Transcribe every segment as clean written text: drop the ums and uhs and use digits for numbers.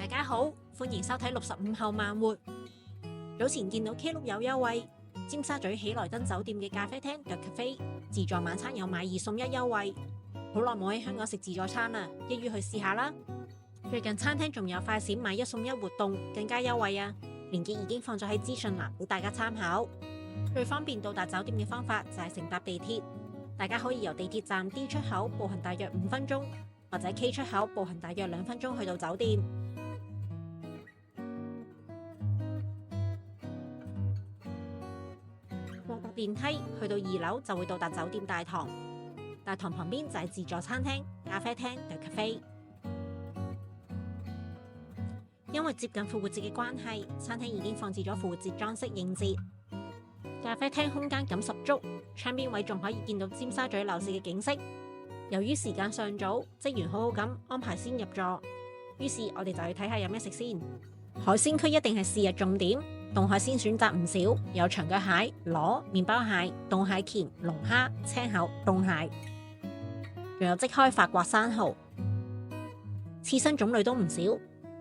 家好，歡迎收睇65後慢活。早前見到 Klook 有優惠，尖沙咀喜來登酒店嘅咖啡廳 The Cafe 自助晚餐有買2送1優惠。好耐冇喺香港食自助餐啦，一於去試下啦。最近餐廳仲有快閃買1送1活動，更加優惠啊！連結已經放咗喺資訊欄俾大家參考。最方便到達酒店嘅方法就係乘搭地鐵，大家可以由地鐵站 D 出口步行大約5分鐘，或者 K 出口步行大約2分鐘去到酒店。過搭電梯去到2樓就會到達酒店大堂，大堂旁邊就係自助餐廳、咖啡廳 The Cafe。因為接近復活節嘅關係，餐廳已經放置咗復活節裝飾應節。咖啡廳空間感十足，窗邊位仲可以見到尖沙咀樓市嘅景色。由於時間尚早，職員好好咁安排先入座，於是我哋就去睇下有咩食先。海鮮區一定係是日重點，凍海鮮選擇唔少，有長腳蟹、螺、麵包蟹、凍蟹鉗、龍蝦、青口、凍蟹，仲有即開法國生蠔。刺身種類都唔少，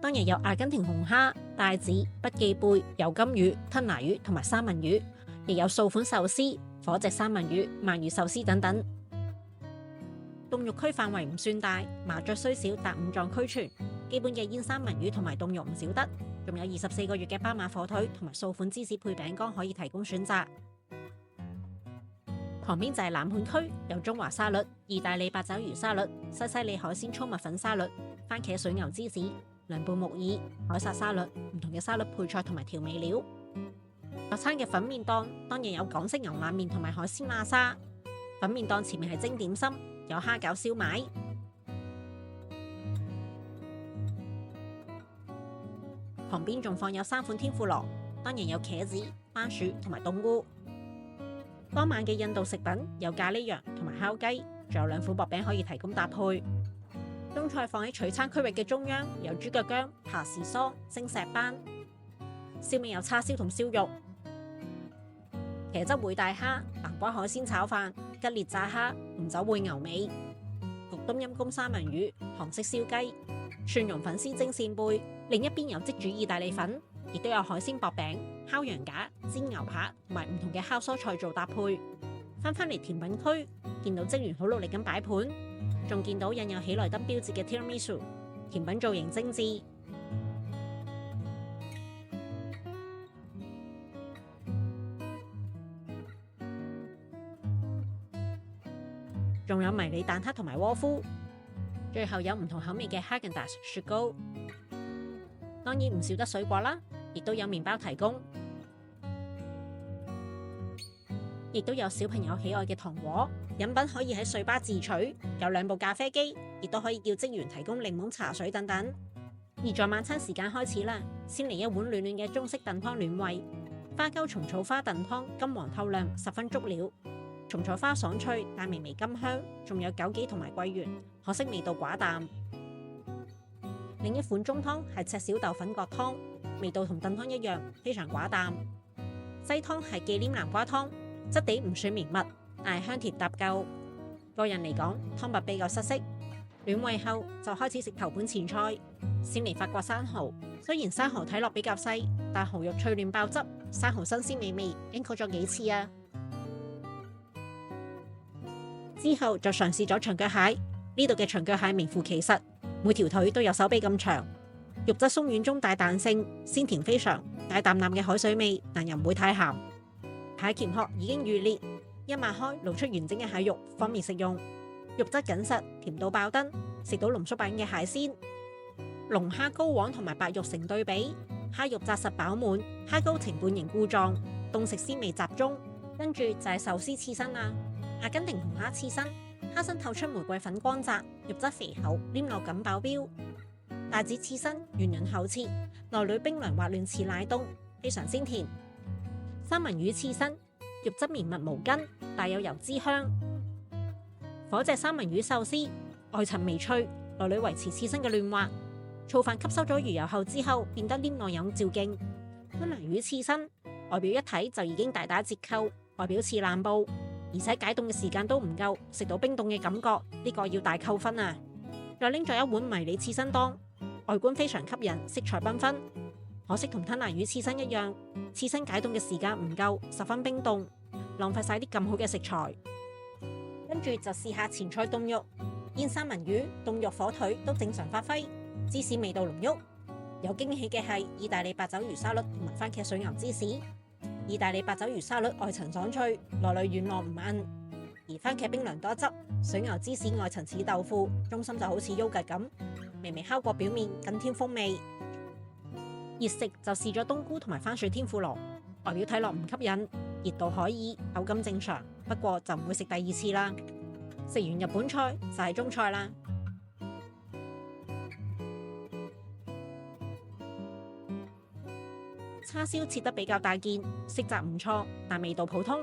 當日有阿根廷紅蝦、帶子、筆記貝、油甘魚、吞拿魚同埋三文魚，亦有數款壽司、火炙三文魚、鰻魚壽司等等。凍肉區範圍唔算大，麻雀雖小但五臟俱全，基本嘅煙三文魚同埋凍肉唔少得，仲有24個月嘅斑馬火腿同埋數款芝士配餅乾可以提供選擇。旁邊就係冷盤區，有中華沙律、意大利八爪魚沙律、西西里海鮮粗麥粉沙律、番茄水牛芝士、涼拌木耳、凱撒沙律，唔同嘅沙律配菜同埋調味料。落餐嘅粉麵檔當然有港式牛腩麵同埋海鮮喇沙。粉麵檔前面係蒸點心，有蝦餃燒賣。旁邊仲放有3款天婦羅，當然有茄子、番薯同埋冬菇。當晚嘅印度食品有咖喱羊同埋烤雞，仲有2款薄餅可以提供搭配。中菜放喺取餐區域嘅中央，有豬腳薑、爬士梳、蒸石斑。燒味有叉燒同燒肉。茄汁燴大蝦、南瓜海鮮炒飯、吉列炸蝦、紅酒燴牛尾、焗冬陰功三文魚、韓式燒雞、蒜蓉粉絲蒸扇貝。另一邊有即煮意大利粉，亦都有海鮮薄餅、烤羊架、煎牛扒同埋唔同嘅烤蔬菜做搭配。翻嚟甜品區，見到職員好努力咁擺盤，仲見到印有喜來登標誌嘅 Tiramisu， 甜品造型精緻。仲有迷你蛋撻同埋窩夫，最後有唔同口味嘅 Häagen-Dazs 雪糕，當然唔少得水果啦，亦都有麵包提供，亦都有小朋友喜愛嘅糖果。飲品可以喺水吧自取，有2部咖啡機，亦都可以叫職員提供檸檬茶水等等。而在晚餐時間開始啦，先嚟一碗暖暖嘅中式燉湯暖胃，花膠蟲草花燉湯金黃透亮，十分足料。蟲草花爽脆，帶微微甘香，仲有枸杞同埋桂圓，可惜味道寡淡。另一款中湯係赤小豆粉葛湯，味道同燉湯一樣，非常寡淡。西湯係忌廉南瓜湯，質地唔算綿密，但係香甜搭夠。個人嚟講，湯物比較失色。暖胃後就開始食頭盤前菜，先嚟法國生蠔。雖然生蠔睇落比較細，但蠔肉脆嫩爆汁，生蠔新鮮美味，應過咗幾次啊！之後就嘗試咗長腳蟹，呢度嘅長腳蟹名副其實，每條腿都有手臂咁長，肉質鬆軟中帶彈性，鮮甜非常，帶淡淡嘅海水味，但又唔會太鹹。蟹鉗殼已經預裂，一擘開露出完整嘅蟹肉，方便食用。肉質緊實，甜到爆燈，食到濃縮版嘅蟹鮮。龍蝦膏黃同埋白肉成對比，蝦肉紮實飽滿，蝦膏呈半形固狀，凍食鮮味集中。跟住就係壽司刺身啦。阿根廷紅蝦刺身，蝦身透出玫瑰粉光澤，肉質肥厚，黏溜感爆表。帶子刺身圓潤厚切，內裏冰涼滑嫩似奶凍，非常鮮甜。三文魚刺身，肉質綿密無筋，帶有油脂香。火炙三文魚壽司，外層微脆，內裏維持刺身嘅嫩滑。醋飯吸收咗魚油後之後，變得黏內有嚼勁。吞拿魚刺身，外表一睇就已經大打折扣，外表似爛布。而且解凍嘅時間都唔夠，食到冰凍嘅感覺，呢個要大扣分啊！再拎咗一碗迷你刺身當，外觀非常吸引，色彩繽紛。可惜同吞拿魚刺身一樣，刺身解凍嘅時間唔夠，十分冰凍，浪費晒啲咁好嘅食材。跟住就試下前菜凍肉，煙三文魚、凍肉火腿都正常發揮，芝士味道濃郁。有驚喜嘅係意大利八爪魚沙律同埋番茄水牛芝士。意大利八爪魚沙律外層爽脆，內裏軟糯唔韌；而番茄冰涼多汁，水牛芝士外層似豆腐，中心就好似優格咁，微微烤過表面，更添風味。熱食就試咗冬菇同埋番薯天婦羅，外表睇落唔吸引，熱度可以，口感正常，不過就唔會食第二次啦。食完日本菜就係中菜啦。叉燒切得比較大件，色澤唔錯，但味道普通。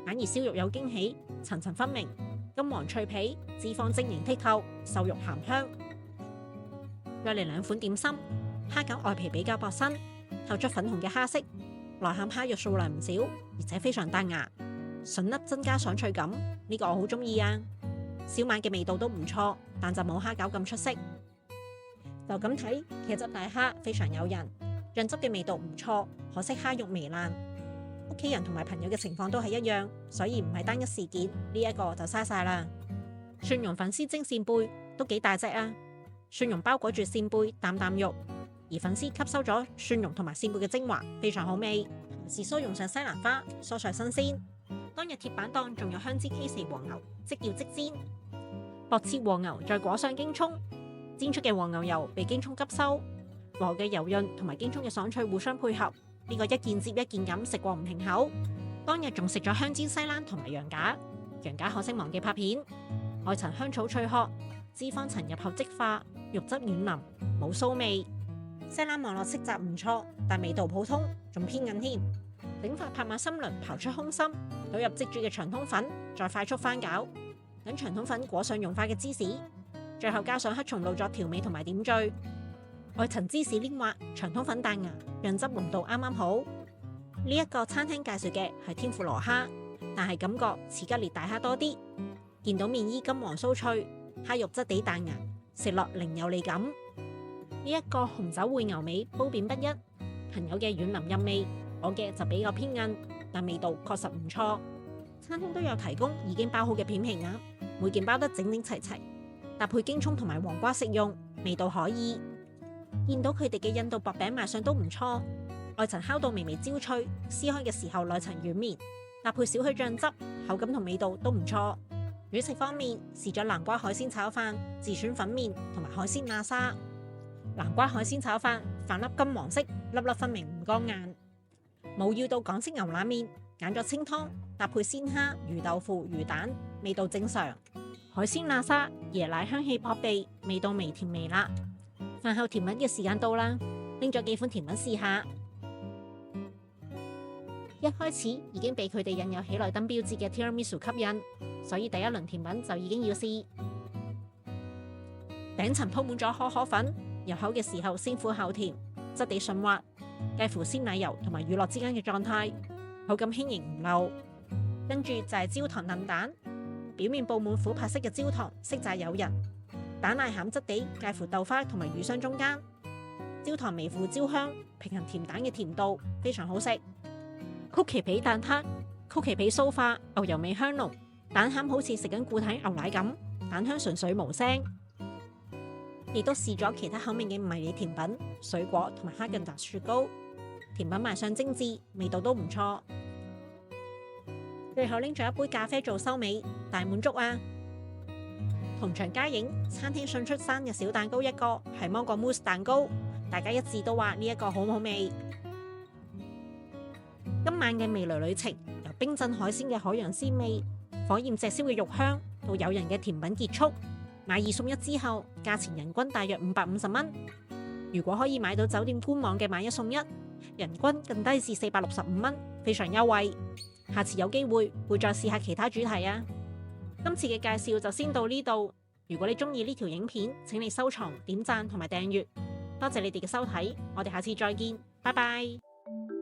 反而燒肉有驚喜，層層分明，金黃脆皮，脂肪晶瑩剔透，瘦肉鹹香。再嚟兩款點心。蝦餃外皮比較薄身，透出粉紅嘅蝦色，內餡蝦肉數量唔少，而且非常彈牙，筍粒增加爽脆感，呢個我好中意啊！燒賣嘅味道都唔錯，但就冇蝦餃咁出色。就咁睇，茄汁大蝦非常誘人，醬汁嘅味道唔錯，可惜蝦肉微爛。屋企人同埋朋友嘅情況都係一樣，所以唔係單一事件，呢一個就嘥晒啦。蒜蓉粉絲蒸扇貝都幾大隻啊！蒜蓉包裹住扇貝，啖啖肉。而粉絲吸收咗蒜蓉同埋扇貝嘅精華，非常好味。時蔬用上西蘭花，蔬菜新鮮。當日鐵板檔仲有香煎 K4 和牛，即叫即煎。薄切和牛再裹上京葱，煎出嘅和牛油被京葱吸收，和嘅油潤同埋京葱嘅爽脆互相配合，呢個一件接一件咁食過唔停口。當日仲食咗香煎西蘭同埋羊架，羊架可惜忘記拍片。外層香草脆殼，脂肪層入後即化，肉質軟腍，冇騷味。西蘭望落色澤唔錯，但味道普通，仲偏硬添。整法拍馬心輪刨出空心，倒入即煮嘅長通粉，再快速翻攪，等長通粉裹上融化嘅芝士，最後加上黑松露作調味同埋點綴。外層芝士黏滑，長通粉彈牙，醬汁濃度啱啱好。呢一個餐廳介紹嘅係天婦羅蝦，但係感覺似吉列大蝦多啲。見到面衣金黃酥脆，蝦肉質地彈牙，食落另有利感。呢一個紅酒燴牛尾褒貶不一，朋友嘅軟腍入味，我嘅就比較偏硬，但味道確實唔錯。餐廳都有提供已經包好嘅片皮鴨，每件包得整整齊齊，搭配京葱同埋黃瓜食用，味道可以。見到佢哋嘅印度薄餅賣相都唔錯，外層烤到微微焦脆，撕開嘅時候內層軟綿，搭配少許醬汁，口感同味道都唔錯。主食方面試咗南瓜海鮮炒飯、自選粉麵同埋海鮮喇沙。南瓜海鮮炒飯，飯粒金黃色，粒粒分明唔乾硬。冇要到港式牛腩麵，揀咗清湯，搭配鮮蝦、魚豆腐、魚蛋，味道正常。海鮮喇沙，椰奶香氣撲鼻，味道微甜微辣。飯後甜品嘅時間到啦，拎咗幾款甜品試下。一開始已經被佢哋印有喜來登標誌嘅 Tiramisu 吸引，所以第一輪甜品就已經要試。頂層鋪滿咗可可粉，入口嘅時候先苦後甜，質地順滑，介乎鮮奶油同埋乳酪之間嘅狀態，口感輕盈唔漏。跟住就係焦糖燉蛋，表面布滿琥珀色嘅焦糖，色澤誘人。蛋奶餡質地介乎豆花同埋魚霜中間，焦糖微附焦香，平衡甜蛋嘅甜度，非常好食。曲奇皮蛋撻，曲奇皮酥化，牛油味香濃，蛋餡好似食緊固體牛奶咁，蛋香純粹無聲。亦都試咗其他口味嘅迷你甜品、水果同埋哈根達雪糕，甜品賣相精緻，味道都唔錯。最後拎咗一杯咖啡做收尾，大滿足啊！同場加映，餐廳送出生日小蛋糕一個，係芒果慕斯蛋糕，大家一致都話呢一個好好味。今晚嘅味蕾旅程，由冰鎮海鮮嘅海洋鮮味、火焰炙燒嘅肉香，到誘人嘅甜品結束。買2送1之後，價錢人均大約550蚊。如果可以買到酒店官網嘅買1送1，人均更低至465蚊，非常優惠。下次有機會會再試下其他主題啊！今次嘅介紹就先到呢度。如果你中意呢條影片，請你收藏、點讚同埋訂閱。多謝你哋嘅收睇，我哋下次再見，拜拜。